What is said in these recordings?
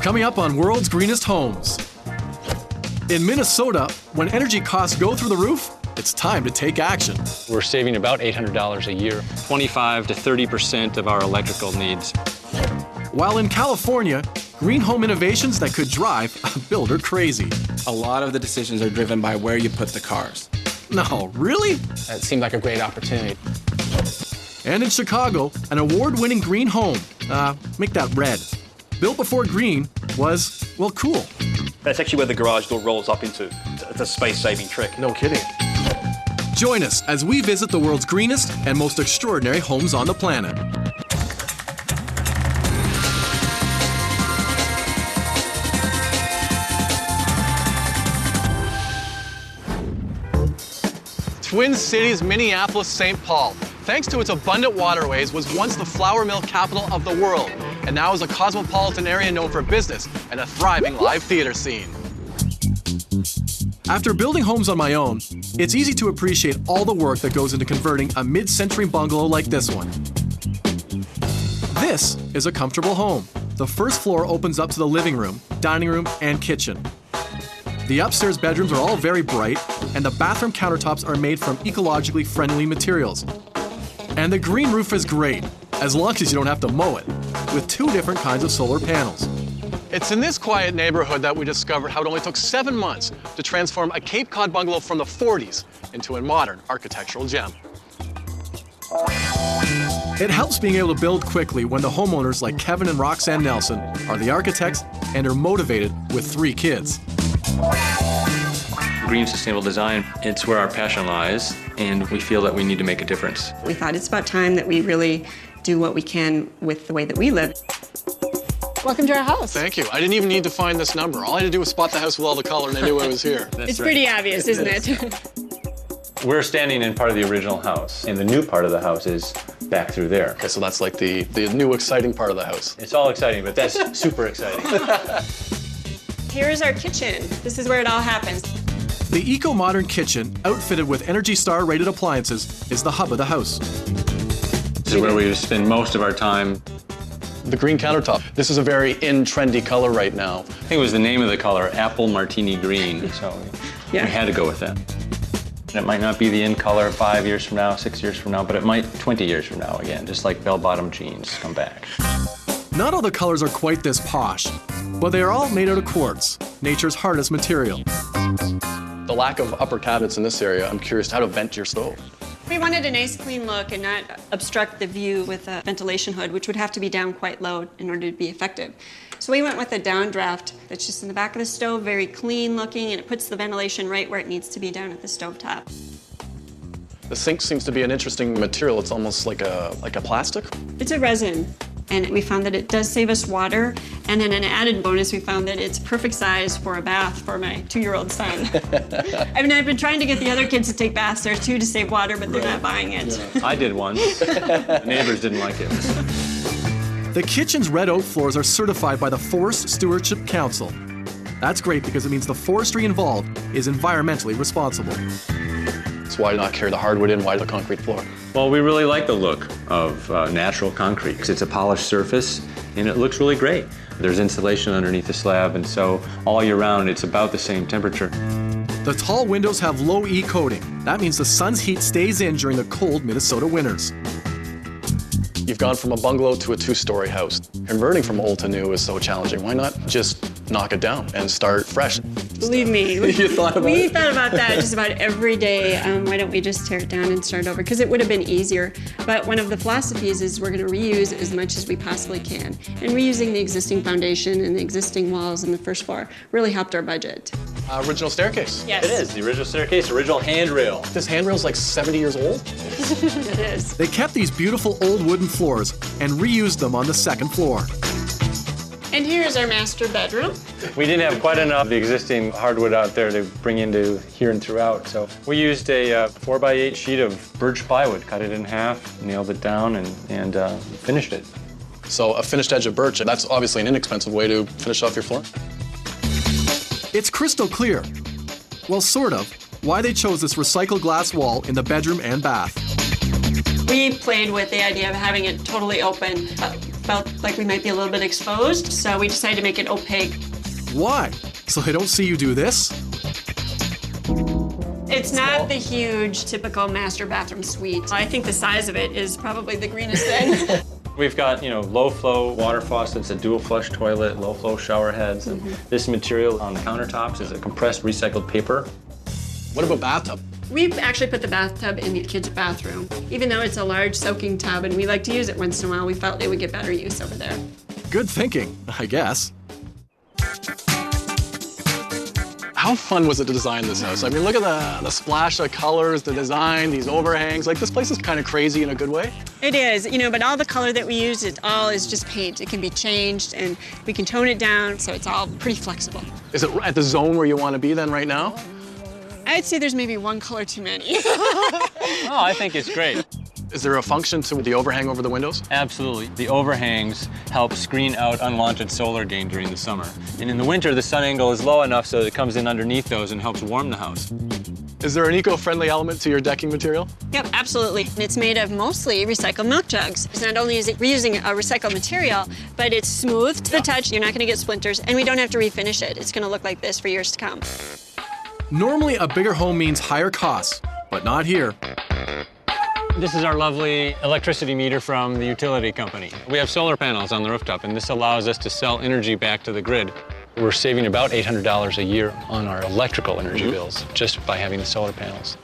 Coming up on World's Greenest Homes. In Minnesota, when energy costs go through the roof, it's time to take action. We're saving about $800 a year, 25 to 30% of our electrical needs. While in California, green home innovations that could drive a builder crazy. A lot of the decisions are driven by where you put the cars. No, really? It seemed like a great opportunity. And in Chicago, an award-winning green home, make that red, built before green was, well, cool. That's actually where the garage door rolls up into. It's a space-saving trick. No kidding. Join us as we visit the world's greenest and most extraordinary homes on the planet. Twin Cities, Minneapolis-St. Paul, thanks to its abundant waterways, was once the flour mill capital of the world, and now is a cosmopolitan area known for business and a thriving live theater scene. After building homes on my own, it's easy to appreciate all the work that goes into converting a mid-century bungalow like this one. This is a comfortable home. The first floor opens up to the living room, dining room, and kitchen. The upstairs bedrooms are all very bright, and the bathroom countertops are made from ecologically friendly materials. And the green roof is great, as long as you don't have to mow it, with 2 different kinds of solar panels. It's in this quiet neighborhood that we discovered how it only took 7 months to transform a Cape Cod bungalow from the 40s into a modern architectural gem. It helps being able to build quickly when the homeowners like Kevin and Roxanne Nelson are the architects and are motivated with 3 kids. Green sustainable design, it's where our passion lies, and we feel that we need to make a difference. We thought it's about time that we really do what we can with the way that we live. Welcome to our house. Thank you. I didn't even need to find this number. All I had to do was spot the house with all the color and I knew I was here. It's right. Pretty obvious, isn't it? We're standing in part of the original house, and the new part of the house is back through there. Okay, so that's like the new exciting part of the house. It's all exciting, but that's super exciting. Here's our kitchen. This is where it all happens. The eco-modern kitchen, outfitted with ENERGY STAR rated appliances, is the hub of the house. This is where we spend most of our time. The green countertop. This is a very trendy color right now. I think it was the name of the color, Apple Martini Green, so we had to go with that. And it might not be the in color 5 years from now, 6 years from now, but it might 20 years from now again, just like bell-bottom jeans come back. Not all the colors are quite this posh, but they are all made out of quartz, nature's hardest material. The lack of upper cabinets in this area, I'm curious how to vent your stove. We wanted a nice clean look and not obstruct the view with a ventilation hood, which would have to be down quite low in order to be effective. So we went with a downdraft that's just in the back of the stove, very clean looking, and it puts the ventilation right where it needs to be down at the stovetop. The sink seems to be an interesting material. It's almost like a plastic. It's a resin, and we found that it does save us water. And then an added bonus, we found that it's perfect size for a bath for my 2-year-old son. I mean, I've been trying to get the other kids to take baths there too to save water, but they're not buying it. Yeah. I did one. The neighbors didn't like it. The kitchen's red oak floors are certified by the Forest Stewardship Council. That's great because it means the forestry involved is environmentally responsible. So why not carry the hardwood in? Why the concrete floor? Well, we really like the look of natural concrete because it's a polished surface and it looks really great. There's insulation underneath the slab, and so all year round it's about the same temperature. The tall windows have low E coating. That means the sun's heat stays in during the cold Minnesota winters. You've gone from a bungalow to a 2-story house. Converting from old to new is so challenging. Why not just knock it down and start fresh? Believe me, You thought about we it? thought about that just about every day. Why don't we just tear it down and start over? Because it would have been easier. But one of the philosophies is we're going to reuse as much as we possibly can. And reusing the existing foundation and the existing walls and the first floor really helped our budget. Original staircase. Yes. It is, the original staircase, original handrail. This handrail's like 70 years old. It is. They kept these beautiful old wooden floors and reused them on the 2nd floor. And here's our master bedroom. We didn't have quite enough of the existing hardwood out there to bring into here and throughout, so we used a 4x8 sheet of birch plywood, cut it in half, nailed it down, and finished it. So a finished edge of birch, that's obviously an inexpensive way to finish off your floor. It's crystal clear. Well, sort of, why they chose this recycled glass wall in the bedroom and bath. We played with the idea of having it totally open. felt like we might be a little bit exposed, so we decided to make it opaque. Why? So they don't see you do this? It's not the huge, typical master bathroom suite. I think the size of it is probably the greenest thing. We've got, low-flow water faucets, a dual-flush toilet, low-flow shower heads, and this material on the countertops is a compressed recycled paper. What about bathtub? We've actually put the bathtub in the kids' bathroom. Even though it's a large soaking tub and we like to use it once in a while, we felt it would get better use over there. Good thinking, I guess. How fun was it to design this house? I mean, look at the splash of colors, the design, these overhangs. Like, this place is kind of crazy in a good way. It is, but all the color that we use, it all is just paint. It can be changed and we can tone it down, so it's all pretty flexible. Is it at the zone where you want to be then right now? I'd say there's maybe one color too many. Oh, I think it's great. Is there a function to the overhang over the windows? Absolutely. The overhangs help screen out unwanted solar gain during the summer. And in the winter, the sun angle is low enough so that it comes in underneath those and helps warm the house. Is there an eco-friendly element to your decking material? Yep, absolutely. It's made of mostly recycled milk jugs. Not only is it reusing a recycled material, but it's smooth to the touch. You're not going to get splinters, and we don't have to refinish it. It's going to look like this for years to come. Normally, a bigger home means higher costs, but not here. This is our lovely electricity meter from the utility company. We have solar panels on the rooftop, and this allows us to sell energy back to the grid. We're saving about $800 a year on our electrical energy bills just by having the solar panels.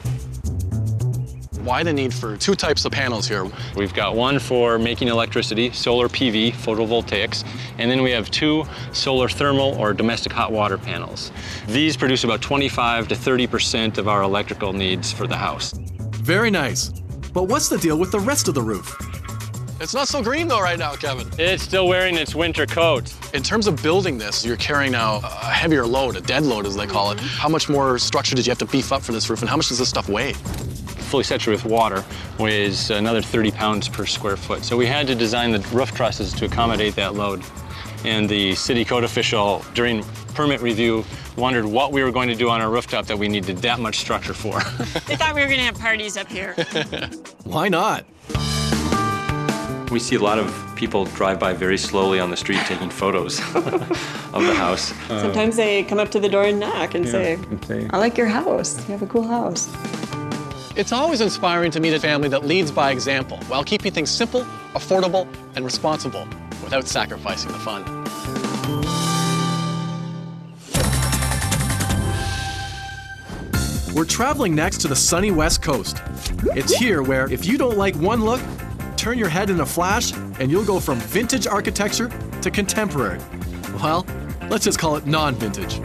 Why the need for two types of panels here? We've got one for making electricity, solar PV, photovoltaics, and then we have two solar thermal or domestic hot water panels. These produce about 25 to 30% of our electrical needs for the house. Very nice. But what's the deal with the rest of the roof? It's not so green though right now, Kevin. It's still wearing its winter coat. In terms of building this, you're carrying now a heavier load, a dead load as they call it. How much more structure did you have to beef up for this roof, and how much does this stuff weigh? Fully saturated with water weighs another 30 pounds per square foot. So we had to design the roof trusses to accommodate that load. And the city code official, during permit review, wondered what we were going to do on our rooftop that we needed that much structure for. They thought we were going to have parties up here. Why not? We see a lot of people drive by very slowly on the street taking photos of the house. Sometimes they come up to the door and knock and say, I like your house. You have a cool house. It's always inspiring to meet a family that leads by example while keeping things simple, affordable, and responsible without sacrificing the fun. We're traveling next to the sunny West Coast. It's here where, if you don't like one look, turn your head in a flash and you'll go from vintage architecture to contemporary. Well, let's just call it non-vintage.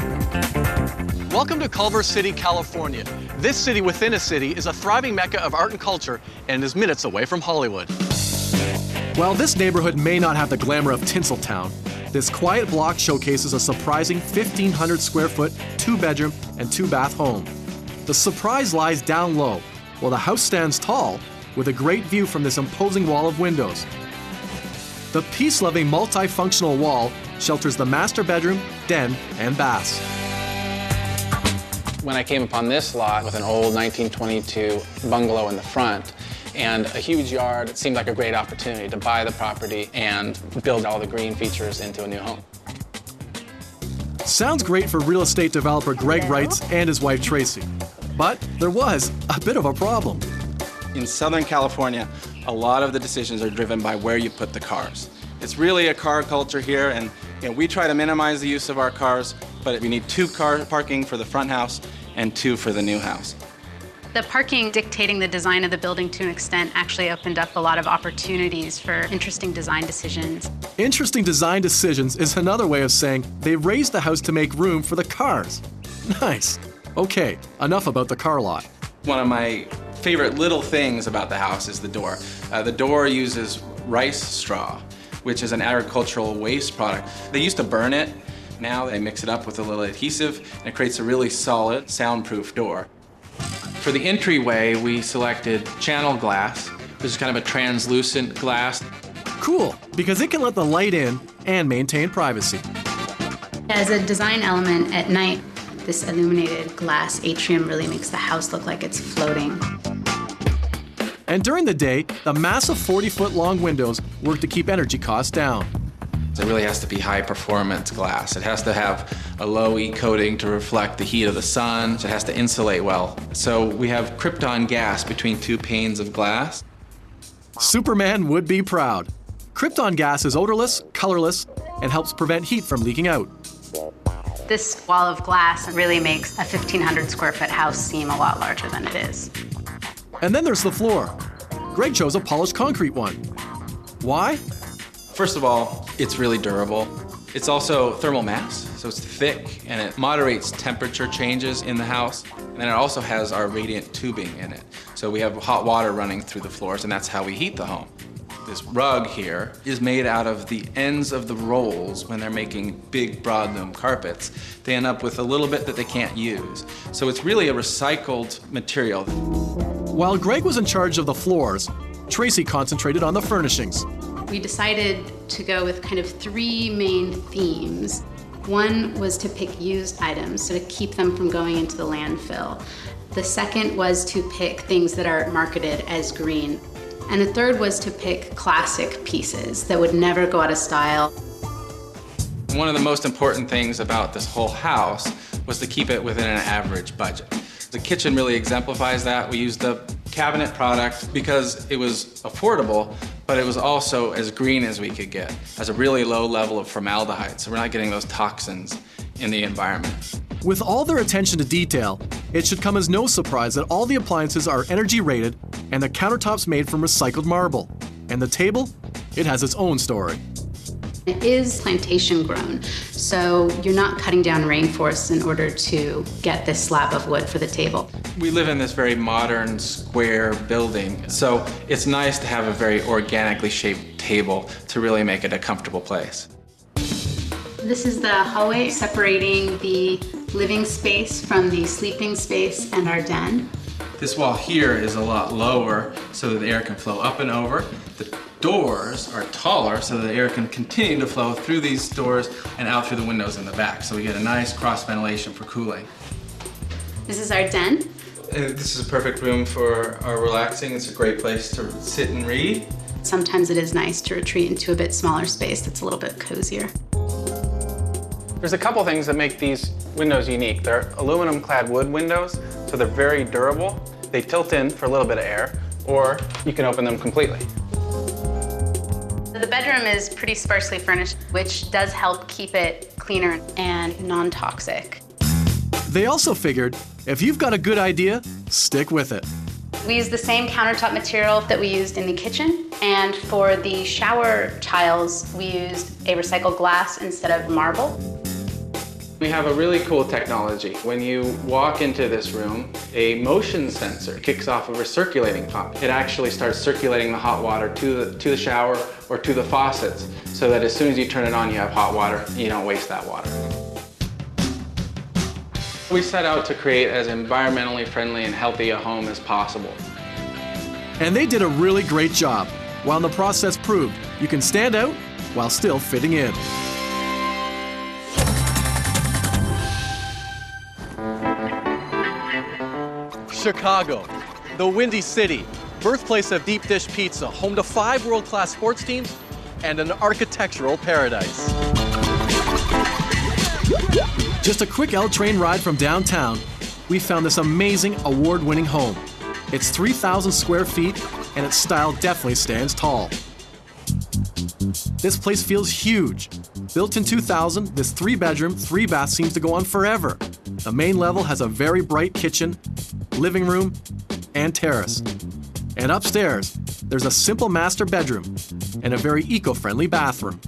Welcome to Culver City, California. This city within a city is a thriving mecca of art and culture and is minutes away from Hollywood. While this neighborhood may not have the glamour of Tinseltown, this quiet block showcases a surprising 1,500 square foot, 2-bedroom and 2-bath home. The surprise lies down low, while the house stands tall with a great view from this imposing wall of windows. The peace-loving multifunctional wall shelters the master bedroom, den, and baths. When I came upon this lot with an old 1922 bungalow in the front and a huge yard, it seemed like a great opportunity to buy the property and build all the green features into a new home. Sounds great for real estate developer Greg Wrights and his wife Tracy. But there was a bit of a problem. In Southern California, a lot of the decisions are driven by where you put the cars. It's really a car culture here, and we try to minimize the use of our cars, but we need 2 car parking for the front house and 2 for the new house. The parking dictating the design of the building to an extent actually opened up a lot of opportunities for interesting design decisions. Interesting design decisions is another way of saying they raised the house to make room for the cars. Nice. Okay, enough about the car lot. One of my favorite little things about the house is the door. The door uses rice straw, which is an agricultural waste product. They used to burn it. Now they mix it up with a little adhesive, and it creates a really solid, soundproof door. For the entryway, we selected channel glass, which is kind of a translucent glass. Cool, because it can let the light in and maintain privacy. As a design element at night, this illuminated glass atrium really makes the house look like it's floating. And during the day, the massive 40-foot-long windows work to keep energy costs down. It really has to be high-performance glass. It has to have a low E coating to reflect the heat of the sun. It has to insulate well. So we have krypton gas between two panes of glass. Superman would be proud. Krypton gas is odorless, colorless, and helps prevent heat from leaking out. This wall of glass really makes a 1,500 square foot house seem a lot larger than it is. And then there's the floor. Greg chose a polished concrete one. Why? First of all, it's really durable. It's also thermal mass, so it's thick and it moderates temperature changes in the house. And then it also has our radiant tubing in it. So we have hot water running through the floors, and that's how we heat the home. This rug here is made out of the ends of the rolls when they're making big broadloom carpets. They end up with a little bit that they can't use. So it's really a recycled material. While Greg was in charge of the floors, Tracy concentrated on the furnishings. We decided to go with kind of three main themes. One was to pick used items, so to keep them from going into the landfill. The second was to pick things that are marketed as green. And the third was to pick classic pieces that would never go out of style. One of the most important things about this whole house was to keep it within an average budget. The kitchen really exemplifies that. We used the cabinet product because it was affordable, but it was also as green as we could get. It has a really low level of formaldehyde, so we're not getting those toxins in the environment. With all their attention to detail, it should come as no surprise that all the appliances are energy rated and the countertops made from recycled marble. And the table, it has its own story. It is plantation grown, so you're not cutting down rainforests in order to get this slab of wood for the table. We live in this very modern square building, so it's nice to have a very organically shaped table to really make it a comfortable place. This is the hallway separating the living space from the sleeping space and our den. This wall here is a lot lower so that the air can flow up and over. The doors are taller so that the air can continue to flow through these doors and out through the windows in the back. So we get a nice cross ventilation for cooling. This is our den. This is a perfect room for our relaxing. It's a great place to sit and read. Sometimes it is nice to retreat into a bit smaller space that's a little bit cozier. There's a couple things that make these windows unique. They're aluminum-clad wood windows, so they're very durable. They tilt in for a little bit of air, or you can open them completely. The bedroom is pretty sparsely furnished, which does help keep it cleaner and non-toxic. They also figured, if you've got a good idea, stick with it. We used the same countertop material that we used in the kitchen, and for the shower tiles, we used a recycled glass instead of marble. We have a really cool technology. When you walk into this room, a motion sensor kicks off a recirculating pump. It actually starts circulating the hot water to the shower or to the faucets, so that as soon as you turn it on, you have hot water and you don't waste that water. We set out to create as environmentally friendly and healthy a home as possible. And they did a really great job, while the process proved you can stand out while still fitting in. Chicago, the Windy City, birthplace of deep dish pizza, home to 5 world-class sports teams, and an architectural paradise. Just a quick L train ride from downtown, we found this amazing award-winning home. It's 3,000 square feet, and its style definitely stands tall. This place feels huge. Built in 2000, this 3-bedroom, 3-bath seems to go on forever. The main level has a very bright kitchen, living room, and terrace. And upstairs, there's a simple master bedroom and a very eco-friendly bathroom.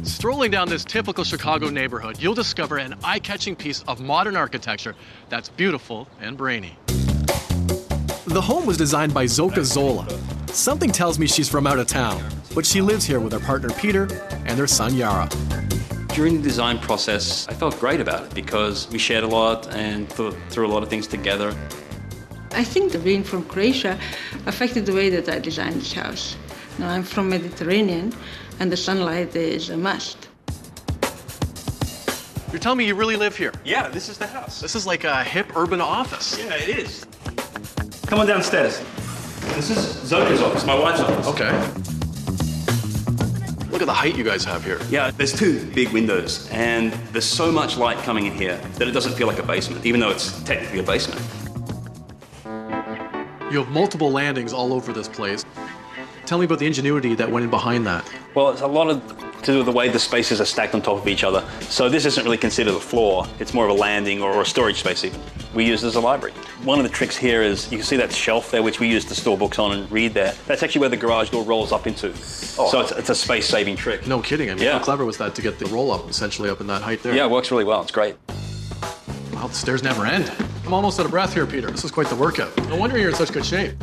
Strolling down this typical Chicago neighborhood, you'll discover an eye-catching piece of modern architecture that's beautiful and brainy. The home was designed by Zoka Zola. Something tells me she's from out of town, but she lives here with her partner Peter and their son Yara. During the design process, I felt great about it because we shared a lot and thought through a lot of things together. I think being from Croatia affected the way that I designed this house. Now, I'm from Mediterranean, and the sunlight is a must. You're telling me you really live here? Yeah, this is the house. This is like a hip urban office. Yeah, it is. Come on downstairs. This is Zoka's office, my wife's office. Okay. Look at the height you guys have here. Yeah, there's 2 big windows, and there's so much light coming in here that it doesn't feel like a basement, even though it's technically a basement. You have multiple landings all over this place. Tell me about the ingenuity that went in behind that. Well, it's a lot of to do with the way the spaces are stacked on top of each other. So this isn't really considered a floor. It's more of a landing or a storage space even. We use it as a library. One of the tricks here is you can see that shelf there, which we use to store books on and read there. That's actually where the garage door rolls up into. Oh. So it's a space-saving trick. No kidding. I mean, how clever was that to get the roll-up essentially up in that height there? Yeah, it works really well. It's great. Wow, the stairs never end. I'm almost out of breath here, Peter. This is quite the workout. No wonder you're in such good shape.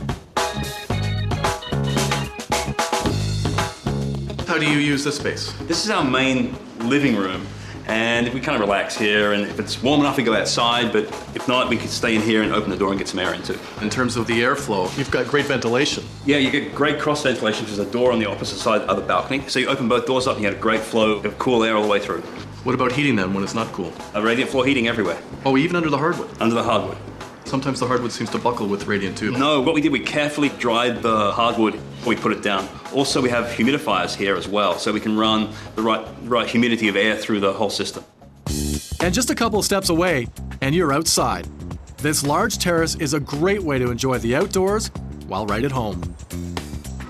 How do you use this space? This is our main living room, and we kind of relax here, and if it's warm enough, we go outside, but if not, we can stay in here and open the door and get some air in too. In terms of the airflow, you've got great ventilation. Yeah, you get great cross ventilation because there's a door on the opposite side of the balcony, so you open both doors up and you get a great flow of cool air all the way through. What about heating then when it's not cool? A radiant floor heating everywhere. Oh, even under the hardwood? Under the hardwood. Sometimes the hardwood seems to buckle with radiant too. No, what we did, we carefully dried the hardwood before we put it down. Also, we have humidifiers here as well, so we can run the right humidity of air through the whole system. And just a couple of steps away, and you're outside. This large terrace is a great way to enjoy the outdoors while right at home.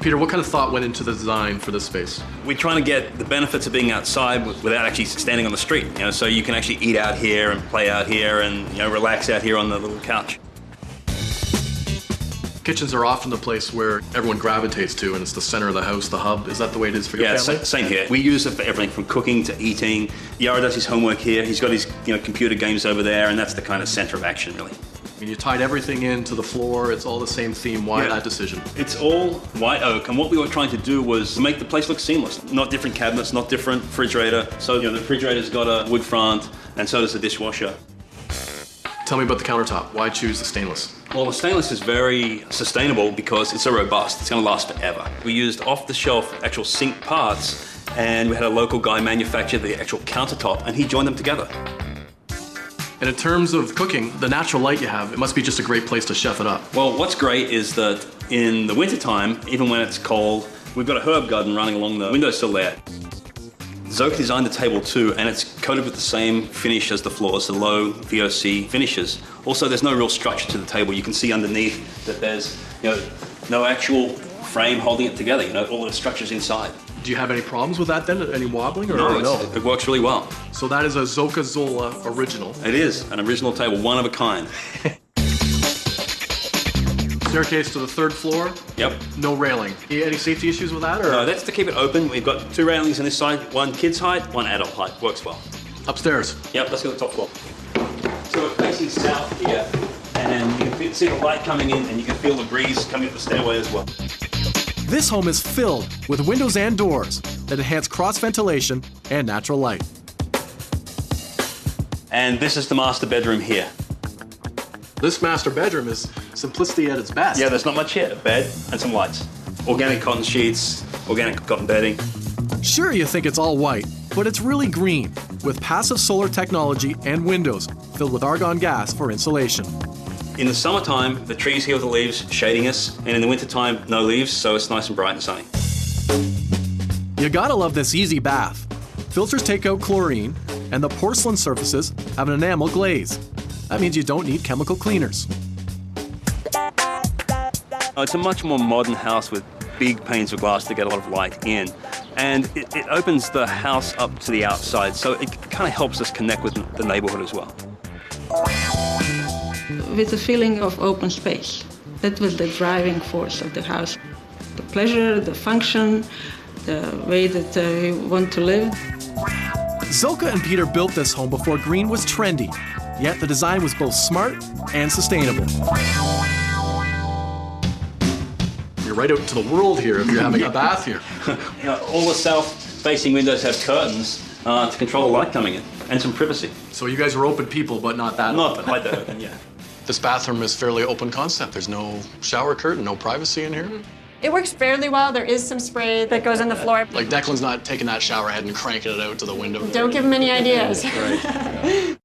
Peter, what kind of thought went into the design for this space? We're trying to get the benefits of being outside without actually standing on the street. You know, so you can actually eat out here and play out here and relax out here on the little couch. Kitchens are often the place where everyone gravitates to, and it's the center of the house, the hub. Is that the way it is for your family? Yeah, same here. We use it for everything from cooking to eating. Yara does his homework here. He's got his computer games over there, and that's the kind of center of action, really. I mean, you tied everything into the floor. It's all the same theme. Why that decision? It's all white oak, and what we were trying to do was make the place look seamless. Not different cabinets, not different refrigerator. So the refrigerator's got a wood front, and so does the dishwasher. Tell me about the countertop. Why choose the stainless? Well, the stainless is very sustainable because it's so robust. It's going to last forever. We used off-the-shelf actual sink parts, and we had a local guy manufacture the actual countertop, and he joined them together. And in terms of cooking, the natural light you have, it must be just a great place to chef it up. Well, what's great is that in the wintertime, even when it's cold, we've got a herb garden running along the windowsill there. Zoka designed the table too, and it's coated with the same finish as the floors, the low VOC finishes. Also, there's no real structure to the table. You can see underneath that there's no actual frame holding it together. All the structure's inside. Do you have any problems with that then? Any wobbling? Or no, it works really well. So that is a Zoka Zola original. It is an original table, one of a kind. Staircase to the 3rd floor? Yep. No railing. Any safety issues with that? Or? No, that's to keep it open. We've got 2 railings on this side, one kid's height, one adult height. Works well. Upstairs? Yep, let's go to the top floor. So we're facing south here, and you can see the light coming in, and you can feel the breeze coming up the stairway as well. This home is filled with windows and doors that enhance cross-ventilation and natural light. And this is the master bedroom here. This master bedroom is simplicity at its best. Yeah, there's not much here. A bed and some lights. Organic cotton sheets, organic cotton bedding. Sure, you think it's all white, but it's really green, with passive solar technology and windows filled with argon gas for insulation. In the summertime, the trees here with the leaves shading us, and in the wintertime, no leaves, so it's nice and bright and sunny. You gotta love this easy bath. Filters take out chlorine, and the porcelain surfaces have an enamel glaze. That means you don't need chemical cleaners. It's a much more modern house with big panes of glass to get a lot of light in. And it opens the house up to the outside, so it kind of helps us connect with the neighborhood as well. With the feeling of open space. That was the driving force of the house. The pleasure, the function, the way that we want to live. Zoka and Peter built this home before green was trendy, yet the design was both smart and sustainable. You're right out to the world here if you're having a bath here. All the south-facing windows have curtains to control the light coming in, and some privacy. So you guys are open people, but not that Not open. quite that open, yeah. This bathroom is fairly open concept. There's no shower curtain, no privacy in here. It works fairly well. There is some spray that goes on the floor. Like Declan's not taking that shower head and cranking it out to the window. Don't give him any ideas. Right. Yeah.